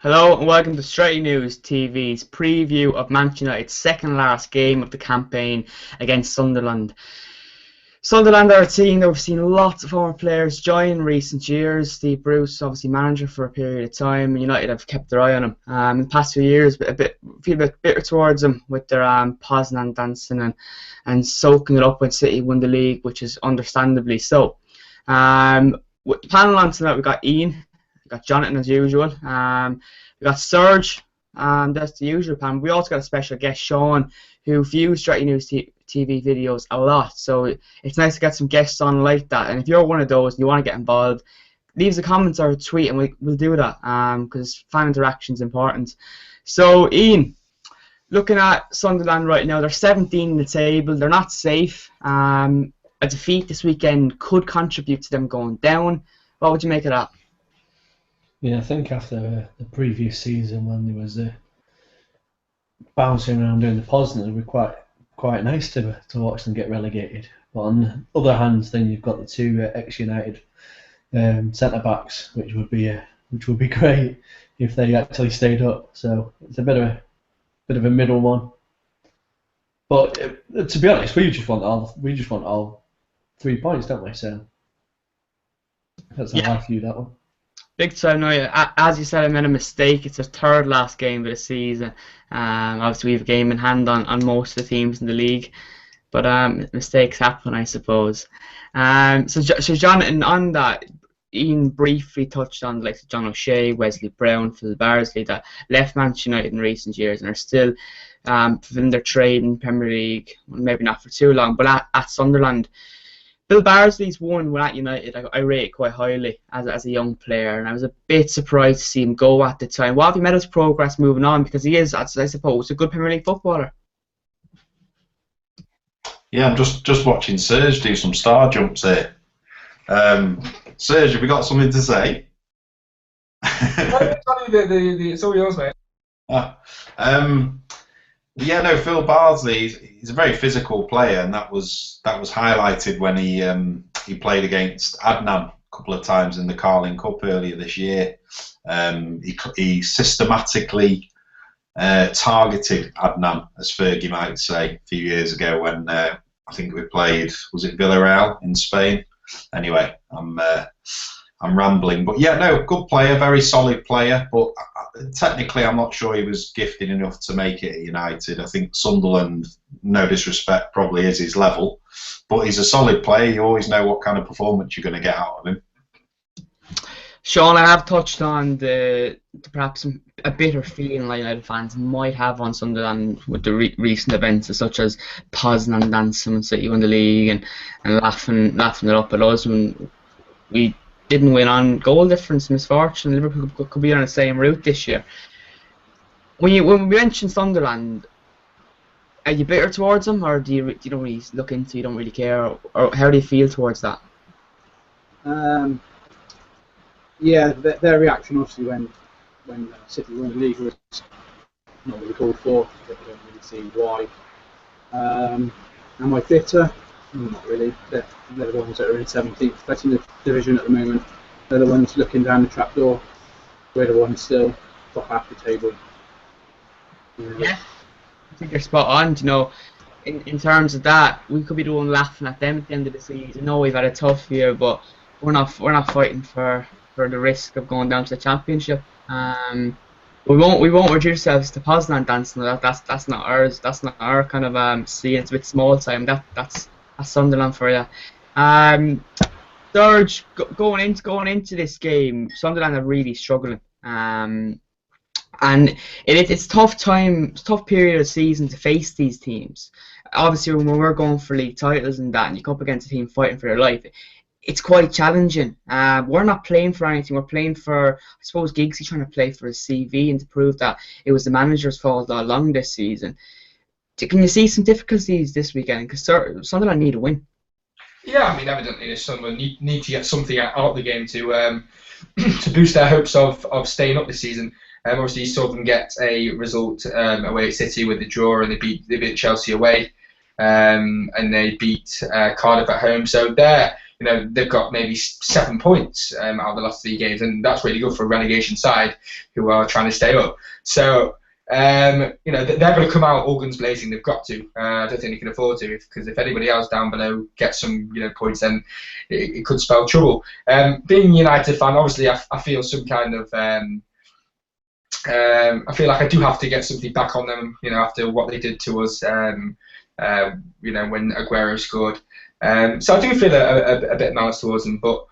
Hello and welcome to Straight News TV's preview of Manchester United's second last game of the campaign against Sunderland. Sunderland are a team that we've seen lots of former players join in recent years. Steve Bruce, obviously manager for a period of time, and United have kept their eye on him. In the past few years, feel a bit bitter towards them with their Poznan dancing and soaking it up when City won the league, which is understandably so. With the panel on tonight, we've got Ian, we've got Jonathan as usual, we've got Serge, that's the usual panel. We also got a special guest, Shaun, who views Straight News TV videos a lot, so it's nice to get some guests on like that. And if you're one of those and you want to get involved, leave us a comment or a tweet and we'll do that, because fan interaction is important. So Ian, looking at Sunderland right now, they're 17 in the table, they're not safe. A defeat this weekend could contribute to them going down. What would you make of that? Yeah, I think after the previous season when there was bouncing around doing the Poznan, it would be quite nice to watch them get relegated. But on the other hand, then you've got the two ex-United centre backs, which would be great if they actually stayed up. So it's a bit of a middle one. But to be honest, we just want all 3 points, don't we? So that's how I view that one. Big time now. As you said, I made a mistake. It's their third last game of the season. Obviously, we have a game in hand on most of the teams in the league, but mistakes happen, I suppose. So Jonathan, on that, Ian briefly touched on like John O'Shea, Wesley Brown, Phil Barsley, that left Manchester United in recent years and are still fulfilling their trade in Premier League. Well, maybe not for too long, but at Sunderland. Phil Barsley's one at United I rate quite highly as a young player, and I was a bit surprised to see him go at the time. What have you made his progress moving on? Because he is, I suppose, a good Premier League footballer. Yeah, I'm just watching Serge do some star jumps here. Serge, have you got something to say? It's all yours, mate. Yeah, no, Phil Barsley, he's a very physical player, and that was highlighted when he played against Adnan a couple of times in the Carling Cup earlier this year. He systematically targeted Adnan, as Fergie might say, a few years ago when I think we played, was it Villarreal in Spain? Anyway, I'm rambling, but yeah, no, good player, very solid player, but technically I'm not sure he was gifted enough to make it at United. I think Sunderland, no disrespect, probably is his level, but he's a solid player. You always know what kind of performance you're going to get out of him. Shaun, I have touched on the perhaps a bitter feeling like United fans might have on Sunderland with the recent events, such as Poznan dancing and City won the league and laughing it up at us when we didn't win on goal difference. Misfortune. Liverpool could be on the same route this year. When we mention Sunderland, are you bitter towards them, or do you don't really look into, you don't really care, or how do you feel towards that? Yeah, their reaction obviously when City won the league was not really called for. I don't really see why. Am I bitter? Not really. They're the ones that are in 17th, especially in the division at the moment. They're the ones looking down the trapdoor. We're the ones still top half the table. Yeah, I think you're spot on. You know, in terms of that, we could be the one laughing at them at the end of the season. I know we've had a tough year, but we're not fighting for the risk of going down to the Championship. We won't reduce ourselves to Poznan dancing. That's not ours. That's not our kind of scene. It's a bit small time. That's Sunderland for you. Serge, going into this game, Sunderland are really struggling. And it's tough period of the season to face these teams. Obviously, when we're going for league titles and that, and you come up against a team fighting for their life, it's quite challenging. We're not playing for anything. We're playing for, I suppose, Giggsy trying to play for his CV and to prove that it was the manager's fault all along this season. Can you see some difficulties this weekend? Because Sunderland need a win. Yeah, I mean, evidently Sunderland need to get something out of the game to to boost their hopes of staying up this season. Obviously, you saw them get a result away at City with the draw, and they beat Chelsea away, and they beat Cardiff at home. So they're they've got maybe 7 points out of the last 3 games, and that's really good for a relegation side who are trying to stay up. So they're going to come out all guns blazing. They've got to. I don't think they can afford to, because if anybody else down below gets some points, then it could spell trouble. Being a United fan, obviously, I feel some kind of I feel like I do have to get something back on them, after what they did to us, when Aguero scored. So I do feel a bit malice towards them, but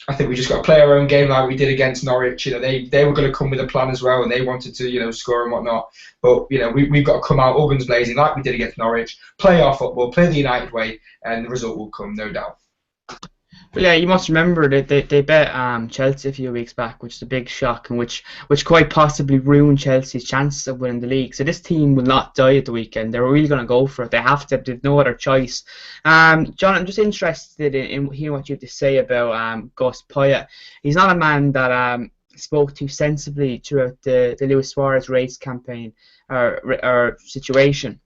I think we just got to play our own game like we did against Norwich. They were going to come with a plan as well, and they wanted to score and whatnot. But we've got to come out all guns blazing like we did against Norwich, play our football, play the United way, and the result will come, no doubt. But yeah, you must remember that they bet Chelsea a few weeks back, which is a big shock, and which quite possibly ruined Chelsea's chances of winning the league. So this team will not die at the weekend. They're really going to go for it. They have to. They've no other choice. John, I'm just interested in hearing what you have to say about Gus Poyet. He's not a man that spoke too sensibly throughout the Luis Suarez race campaign or situation.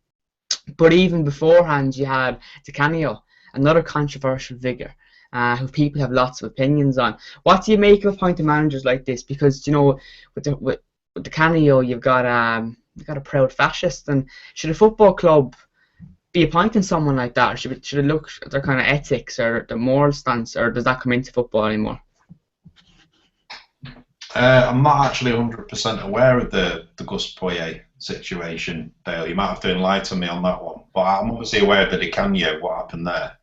But even beforehand, you had Di Canio, another controversial figure, who people have lots of opinions on. What do you make of appointing managers like this? Because with the Canio, you've got a proud fascist, and should a football club be appointing someone like that, or should it look at their kind of ethics or their moral stance, or does that come into football anymore? I'm not actually 100% aware of the Gus Poyet situation, Dale. You might have to enlighten me on that one. But I'm obviously aware of the Di Canio, what happened there.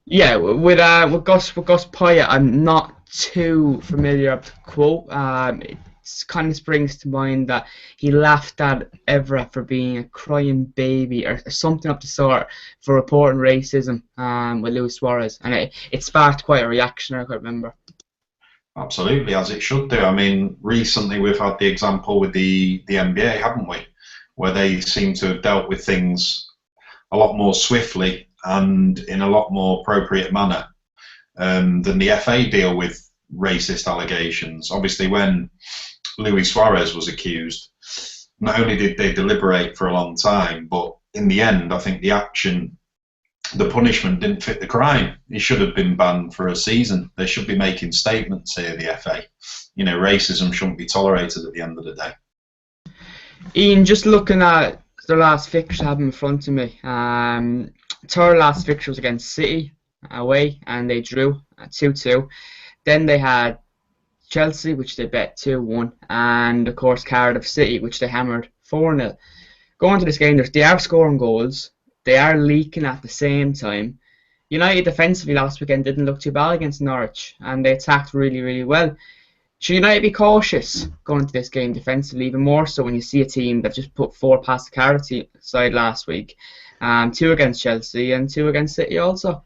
Yeah, with Gus Poyet, I'm not too familiar with the quote. It kind of springs to mind that he laughed at Evra for being a crying baby or something of the sort for reporting racism with Luis Suarez, and it sparked quite a reaction, I can't remember. Absolutely, as it should do. I mean, recently we've had the example with the NBA, haven't we? Where they seem to have dealt with things a lot more swiftly and in a lot more appropriate manner than the FA deal with racist allegations. Obviously, when Luis Suarez was accused, not only did they deliberate for a long time, but in the end, I think the punishment didn't fit the crime. He should have been banned for a season. They should be making statements here, the FA. Racism shouldn't be tolerated at the end of the day. Ian, just looking at the last fixture I have in front of me, third last fixture was against City away, and they drew at 2-2. Then they had Chelsea, which they bet 2-1, and of course Cardiff City, which they hammered 4-0. Going to this game, they are scoring goals. They are leaking at the same time. United defensively last weekend didn't look too bad against Norwich, and they attacked really, really well. Should United be cautious going into this game defensively, even more so when you see a team that just put 4 past the Cardiff side last week, 2 against Chelsea and 2 against City also?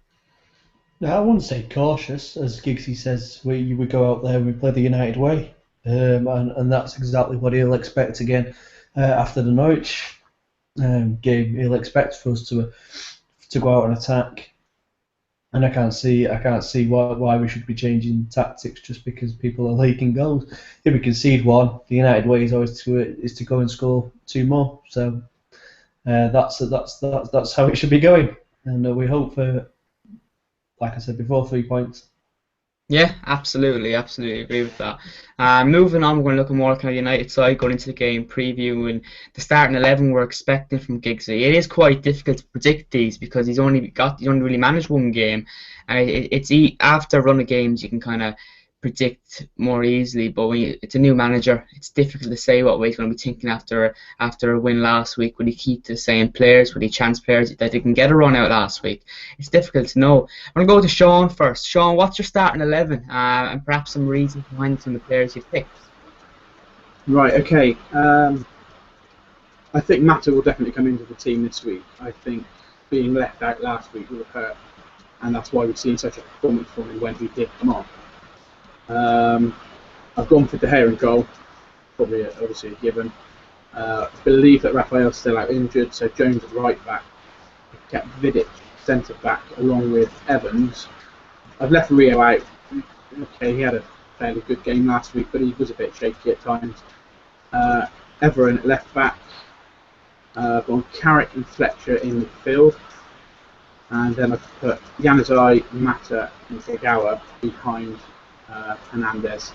No, I wouldn't say cautious, as Giggsy says. We go out there and we play the United way, and that's exactly what he'll expect again after the Norwich game. He'll expect for us to go out and attack, and I can't see why we should be changing tactics just because people are leaking goals. If we concede 1, the United way is always to go and score 2 more. So that's how it should be going, and we hope for, like I said before, 3 points. Yeah, absolutely agree with that. Moving on, we're going to look at more kind of United side going into the game preview and the starting 11 we're expecting from Giggsy. It is quite difficult to predict these because he's only really managed 1 game, and after a run of games you can kind of predict more easily. But when it's a new manager, it's difficult to say what way he's going to be thinking after a win last week. Would he keep the same players? Would he chance players that didn't get a run out last week? It's difficult to know. I'm going to go to Shaun first. Shaun, what's your starting 11 and perhaps some reasons behind some of the players you've picked? Right, okay. I think Mata will definitely come into the team this week. I think being left out last week will hurt, and that's why we've seen such a performance from him when he did come on. I've gone for De Gea in goal, probably obviously a given. Believe that Raphael's still out injured, so Jones at right back. I've kept Vidic centre back along with Evans. I've left Rio out. Okay, he had a fairly good game last week, but he was a bit shaky at times. Everin at left back. I've gone Carrick and Fletcher in midfield. And then I put Januzaj, Mata, and Kagawa behind Hernandez.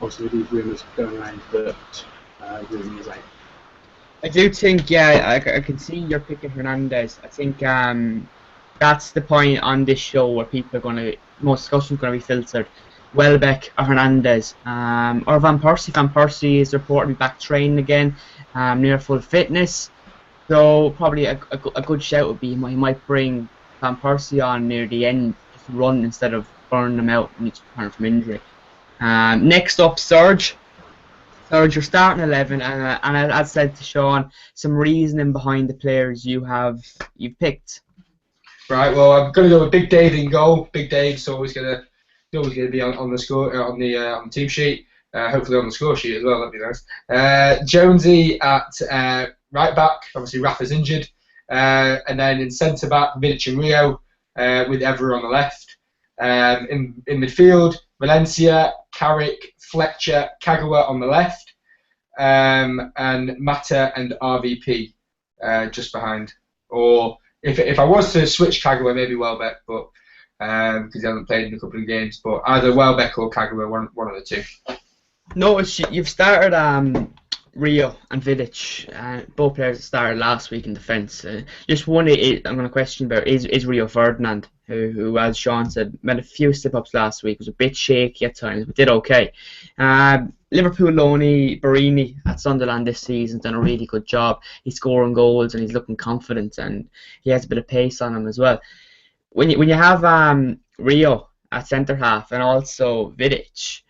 Obviously, with these rumours going around that Rooney is out. I do think, yeah, I can see you're picking Hernandez. I think that's the point on this show where people are going to, most discussion is going to be filtered. Welbeck or Hernandez, or Van Persie. Van Persie is reported to be back training again, near full fitness. So probably a good shout would be he might bring Van Persie on near the end, just run instead of burning him out when he's returning from injury. Next up, Serge. Serge, you're starting 11, and as I said to Shaun, some reasoning behind the players you've picked. Right. Well, I'm going to go with Big Dave in goal. Big Dave's always going to be on the score on the team sheet. Hopefully on the score sheet as well. That'd be nice. Jonesy at right back. Obviously, Rafa's injured, and then in centre back, Vidic and Rio with Evra on the left. In midfield, Valencia, Carrick, Fletcher, Kagawa on the left, and Mata and RVP just behind. Or if I was to switch Kagawa, maybe Welbeck, but because he hasn't played in a couple of games. But either Welbeck or Kagawa, one of the two. Notice you've started Rio and Vidic, both players that started last week in defence. Just one I'm going to question about is Rio Ferdinand, who, as Shaun said, made a few slip-ups last week, was a bit shaky at times, but did okay. Liverpool loanee Barini at Sunderland this season done a really good job. He's scoring goals and he's looking confident, and he has a bit of pace on him as well. When you have Rio at centre half and also Vidic,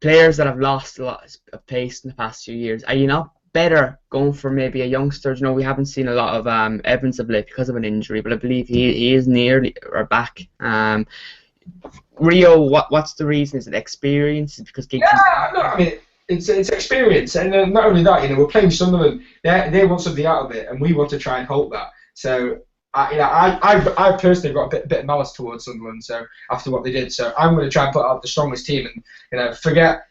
players that have lost a lot of pace in the past few years, are you not better going for maybe a youngster? You know, we haven't seen a lot of Evans of late because of an injury, but I believe he is nearly or back. Rio, what's the reason? Is it experience? Because I mean it's experience, and not only that, we're playing Sunderland. They want something out of it, and we want to try and hold that. So I personally got a bit of malice towards Sunderland. So after what they did, so I'm going to try and put out the strongest team, and forget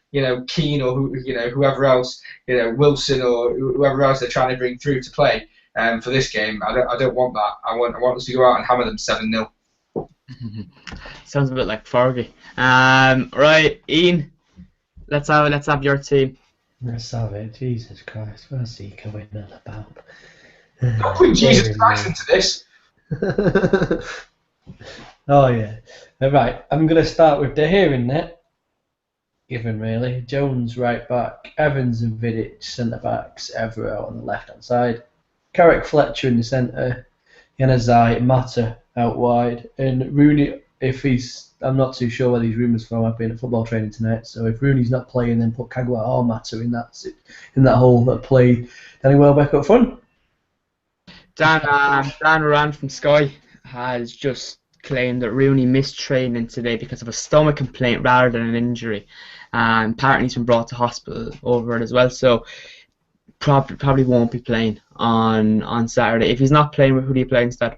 Keane or whoever else, Wilson or whoever else they're trying to bring through to play. For this game, I don't want that. I want us to go out and hammer them 7-0. Sounds a bit like Fergie. Right, Ian, let's have your team. Let's have it. Jesus Christ, what's he going on about? Don't put Jesus Christ into this. Oh yeah. Right, I'm going to start with De Gea in net. Given really. Jones right back, Evans and Vidic centre backs, Evra on the left hand side, Carrick, Fletcher in the centre, Januzaj, Mata out wide, and Rooney, I'm not too sure where these rumours from. I've been at football training tonight, so if Rooney's not playing, then put Kagawa or Mata in that hole that play Danny Welbeck up front. Dan Moran from Sky has just claimed that Rooney missed training today because of a stomach complaint rather than an injury. Apparently he's been brought to hospital over it as well, so probably won't be playing on Saturday. If he's not playing, who do you play instead?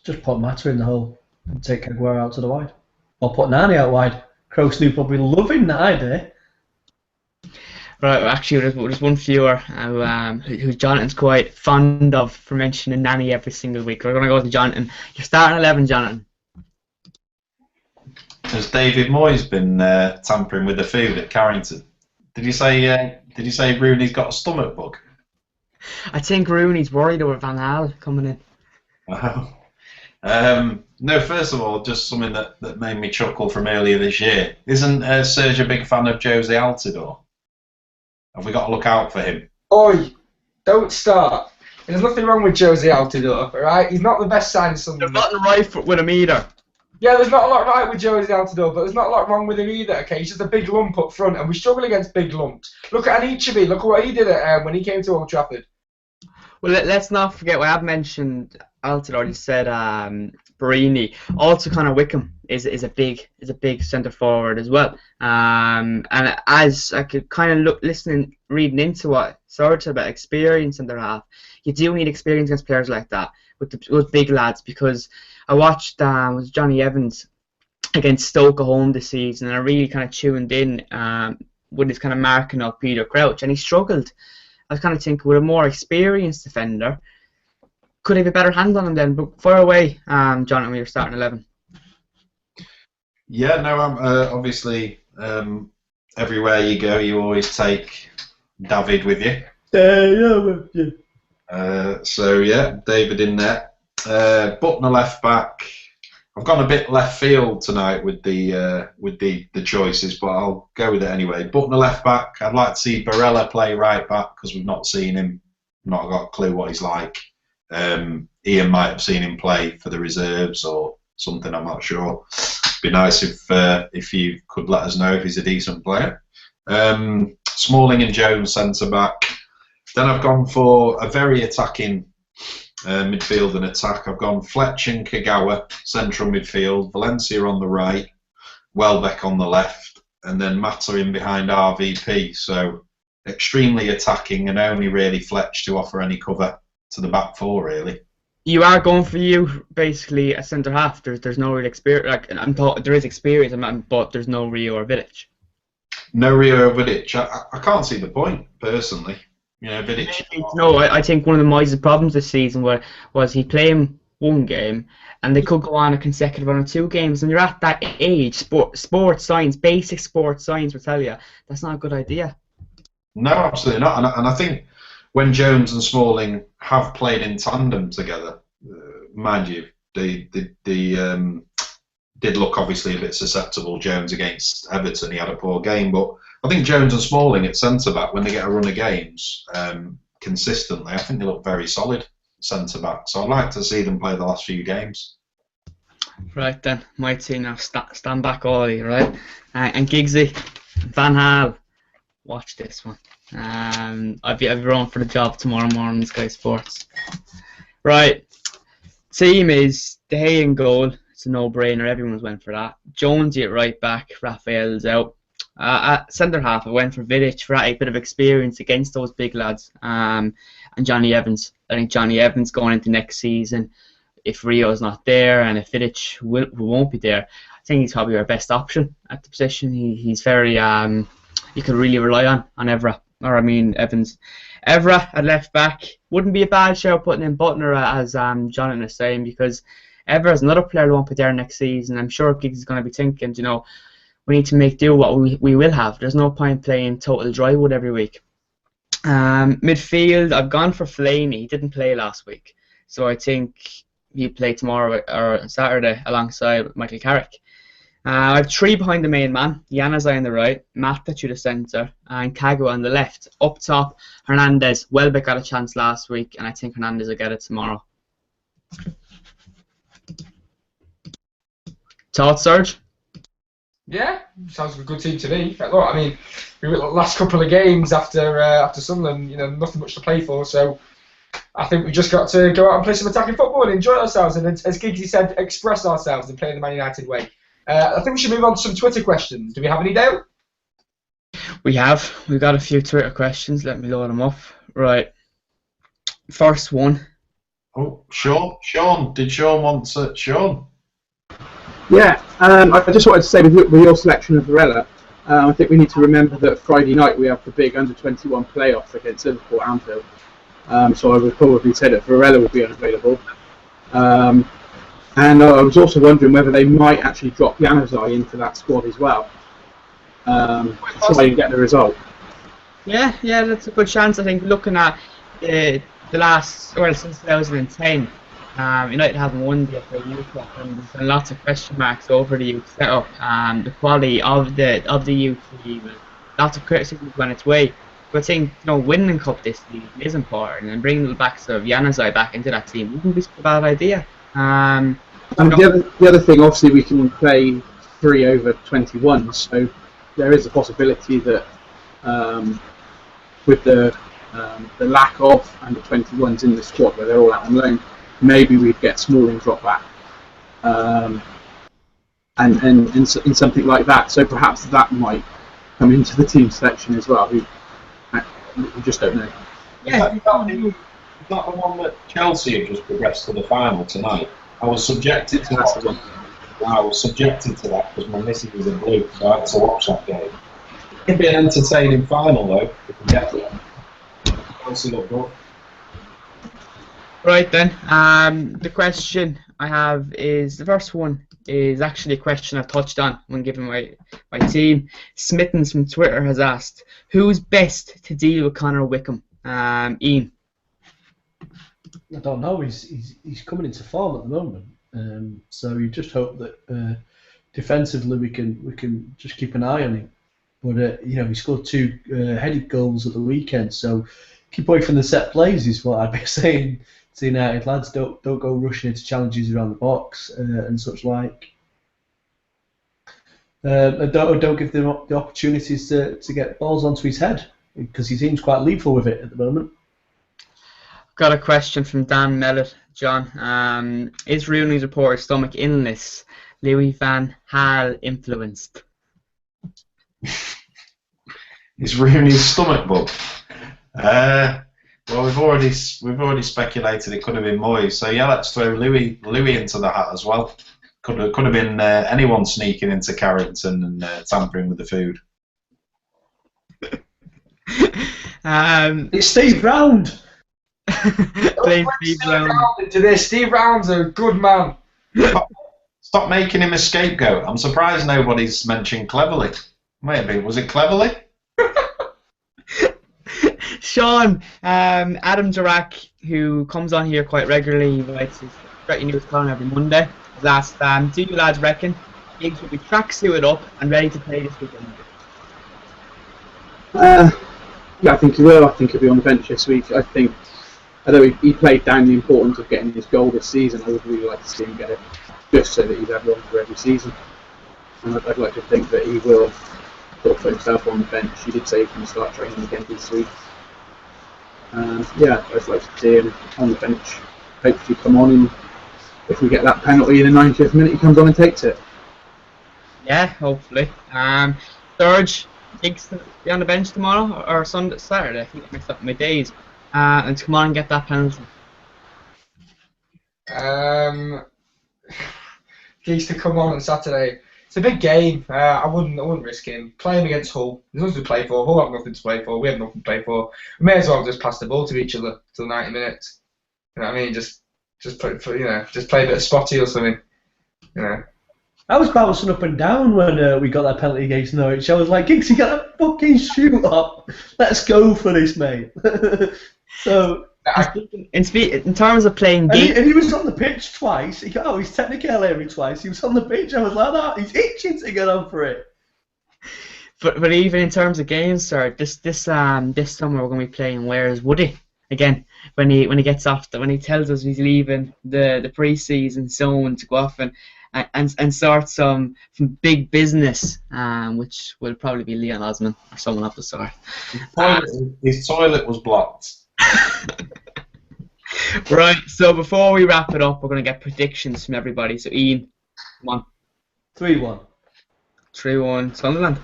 Just put Mata in the hole and take Kagawa out to the wide. Or put Nani out wide. Crow Snoop will be loving that idea. Right, actually, there's one viewer who Jonathan's quite fond of for mentioning Nani every single week. We're going to go to Jonathan. You're starting 11, Jonathan. Has David Moyes been tampering with the food at Carrington? Did you say Rooney's got a stomach bug? I think Rooney's worried over Van Gaal coming in. Wow. No, first of all, just something that made me chuckle from earlier this year. Isn't Serge a big fan of Jose Altidore? Have we got to look out for him? Oi, don't start. There's nothing wrong with Jose Altidore, alright? He's not the best sign of Sunderland. There's nothing right with him either. Yeah, there's not a lot right with Jose Altidore, but there's not a lot wrong with him either, okay? He's just a big lump up front, and we struggle against big lumps. Look at Anichebe, look at what he did when he came to Old Trafford. Well, let's not forget, I have mentioned Altidore, you said Barini. Also Conor Wickham is a big centre forward as well. And as I could kind of reading into what Serge said about experience in their half, you do need experience against players like that with big lads, because I watched was Johnny Evans against Stoke at home this season, and I really kind of tuned in with his kind of marking up Peter Crouch, and he struggled. I was kind of thinking with a more experienced defender, could have a better hand on him then. But far away, Jonathan, with your starting 11. Yeah, no, I'm obviously everywhere you go, you always take David with you. So yeah, David in there. Butner left back. I've gone a bit left field tonight with the choices, but I'll go with it anyway. Butner left back. I'd like to see Barella play right back because we've not seen him. Not got a clue what he's like. Ian might have seen him play for the reserves or something. I'm not sure. Be nice if you could let us know if he's a decent player. Smalling and Jones centre back. Then I've gone for a very attacking midfield and attack. I've gone Fletch and Kagawa central midfield, Valencia on the right, Welbeck on the left, and then Mata in behind RVP. So extremely attacking and only really Fletch to offer any cover to the back four really. You are going for you basically a centre half. There's no real experience. Like there is experience, but there's no Rio or Vidic. No Rio or Vidic. I can't see the point personally. You know, Vidic. No, I think one of the Moyes' problems this season was he playing one game and they could go on a consecutive run of 2 games. And you're at that age, sports science, basic sports science will tell you that's not a good idea. No, absolutely not. And I think when Jones and Smalling have played in tandem together, mind you, they did look obviously a bit susceptible. Jones against Everton, he had a poor game, but I think Jones and Smalling at centre-back, when they get a run of games consistently, I think they look very solid centre-back. So I'd like to see them play the last few games. Right then, my team now, stand back Ollie, right? And Giggsy, Van Gaal, watch this one. I'll be running for the job tomorrow morning, Sky Sports. Right, team is De Gea in goal. It's a no-brainer, everyone's went for that. Jonesy at right back, Raphael's out. At centre half, I went for Vidic for a bit of experience against those big lads, and Johnny Evans. I think Johnny Evans going into next season, if Rio's not there and if Vidic won't be there, I think he's probably our best option at the position. He's very you can really rely on Evans. Evra at left back wouldn't be a bad shout putting in Butner as Jonathan is saying, because Evra is another player who won't be there next season. I'm sure Giggs is going to be thinking, we need to make do what we will have. There's no point playing total drywood every week. Midfield, I've gone for Fellaini. He didn't play last week, so I think he'll play tomorrow or Saturday alongside Michael Carrick. I have 3 behind the main man. Januzaj on the right, Mata to the centre, and Kago on the left. Up top, Hernandez. Welbeck got a chance last week, and I think Hernandez will get it tomorrow. Thoughts, Serge? Yeah, sounds like a good team to me. Look, I mean, the last couple of games after Sunderland, nothing much to play for, so I think we just got to go out and play some attacking football and enjoy ourselves, and as Giggsy said, express ourselves and play the Man United way. I think we should move on to some Twitter questions. Do we have any, Dale? We've got a few Twitter questions. Let me load them up. Right. First one. Oh, Shaun. Did Shaun want to... Shaun? Yeah, I just wanted to say with your selection of Varela, I think we need to remember that Friday night we have the big under-21 playoff against Liverpool at Anfield. So I would probably say that Varela would be unavailable. And I was also wondering whether they might actually drop Januzaj into that squad as well. To try and get the result. Yeah, that's a good chance. I think looking at the last, since 2010, United haven't won the FA Youth Cup, and there's been lots of question marks over the youth setup and the quality of the youth league. Lots of criticism went its way. But I think winning the cup this season is important, and bringing the backs of Januzaj back into that team wouldn't be a bad idea. And the other thing, obviously, we can play 3 over 21, so there is a possibility that with the lack of under 21s in the squad, where they're all out on loan, maybe we'd get Smalling drop back, and in something like that. So perhaps that might come into the team selection as well. We just don't know. Yeah, is that the one that Chelsea have just progressed to the final tonight? I was subjected to that. I was subjected to that because my missus was in blue, so I had to watch that game. It'd be an entertaining final though, if we get there. Chelsea look good. Right then. The question I have is the first one is actually a question I've touched on when giving my team. Smittens from Twitter has asked, who's best to deal with Connor Wickham? Ian. I don't know. He's coming into form at the moment, so you just hope that defensively we can just keep an eye on him. But he scored 2 headed goals at the weekend, so keep away from the set plays is what I'd be saying to United lads. Don't go rushing into challenges around the box and such like. And don't give them the opportunities to get balls onto his head, because he seems quite lethal with it at the moment. Got a question from Dan Mellett, John. Is Rooney's reported stomach illness Louis van Gaal influenced? Is Rooney's stomach bug? Well, we've already speculated it could have been Moyes. So yeah, let's throw Louis into the hat as well. Could have been anyone sneaking into Carrington and tampering with the food. It's Steve Round. Blame Steve Round. Today, Steve Round's a good man. Stop making him a scapegoat. I'm surprised nobody's mentioned Cleverly. Maybe was it Cleverly? Sean, Adam Dirac, who comes on here quite regularly, he writes his Pretty News column every Monday, has asked, do you lads reckon Giggs will be tracksuited up and ready to play this weekend? Yeah, I think he will. I think he'll be on the bench this week. I think, although he played down the importance of getting his goal this season, I would really like to see him get it, just so that he's had one for every season. And I'd like to think that he will put himself on the bench. He did say he's going to start training again this week. Yeah, I'd like to see him on the bench. Hopefully come on, and if we get that penalty in the 90th minute, he comes on and takes it. Yeah, hopefully. Serge, Giggs to be on the bench tomorrow or Saturday. I think I mixed up my days. And to come on and get that penalty. Giggs to come on Saturday. It's a big game. I wouldn't risk him. Play him against Hull. There's nothing to play for. Hull have nothing to play for. We have nothing to play for. We may as well just pass the ball to each other till 90 minutes. You know what I mean? Just play just play a bit of spotty or something. You know. I was bouncing up and down when we got that penalty against Norwich. I was like, Giggs, you got a fucking shoot up. Let's go for this, mate. So. In terms of playing games, and he was on the pitch twice. He's technical every twice. He was on the pitch. I was like, oh, he's itching to get on for it. But even in terms of games, sir, this summer we're going to be playing Where's Woody again when he gets off when he tells us he's leaving the pre-season zone to go off and start some big business, which will probably be Leon Osman or someone of the sort. His toilet was blocked. Right, so before we wrap it up, we're going to get predictions from everybody. So Ian, come on. 3-1. 3-1 Sunderland.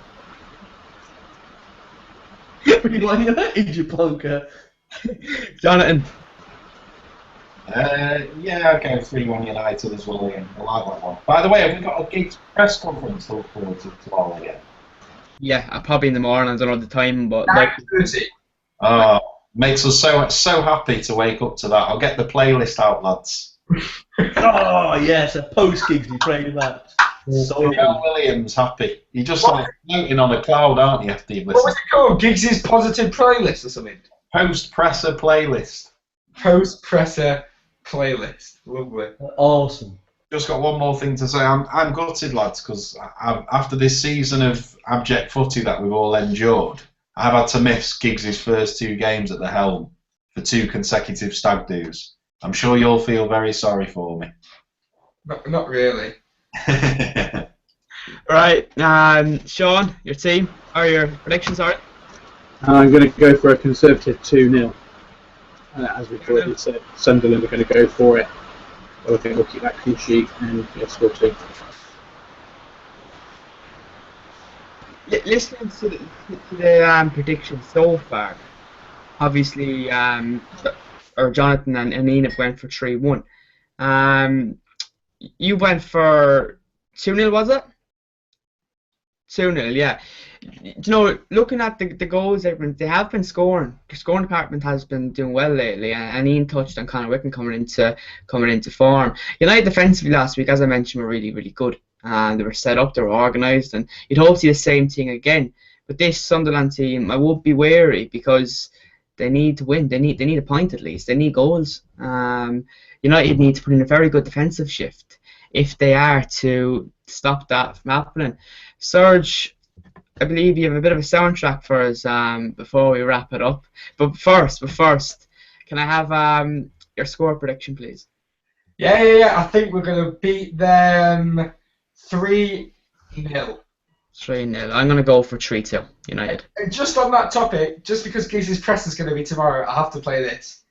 3-1 United, you plonker. Jonathan. Yeah, okay, 3-1 United as well again. I like that one. By the way, have we got a Giggs press conference to look forward to tomorrow again? Yeah, probably in the morning. I don't know the time, but 9:30. Oh, makes us so happy to wake up to that. I'll get the playlist out, lads. Oh yes, a post-Giggsy training match. So Joe Williams happy. You're just like floating on a cloud, aren't you? After you've What was listened. it called? Giggs' positive playlist or something? Post-presser playlist. Post-presser playlist. Lovely. awesome. Just got one more thing to say. I'm gutted, lads, because after this season of abject footy that we've all endured, I've had to miss Giggs' first 2 games at the helm for 2 consecutive stag do's. I'm sure you'll feel very sorry for me. Not really. right, Sean, your team or your predictions are? I'm going to go for a conservative 2-0. As we've already said, Sunderland are going to go for it. I think we'll keep that clean sheet and score 2. Listening to the predictions so far, obviously, or Jonathan and Ian have went for 3-1. You went for 2-0, was it? 2-0, yeah. You know, looking at the goals, they have been scoring. The scoring department has been doing well lately, and Ian touched on Conor Wickham coming into form. United defensively last week, as I mentioned, were really, really good. And they were set up, they were organised, and you'd hope to see the same thing again. But this Sunderland team, I would be wary because they need to win. They need a point at least. They need goals. United need to put in a very good defensive shift if they are to stop that from happening. Serge, I believe you have a bit of a soundtrack for us before we wrap it up. But first, can I have your score prediction, please? Yeah. I think we're going to beat them 3-0. 3-0. I'm going to go for 3-2 United. And just on that topic, just because Geese's press is going to be tomorrow, I have to play this.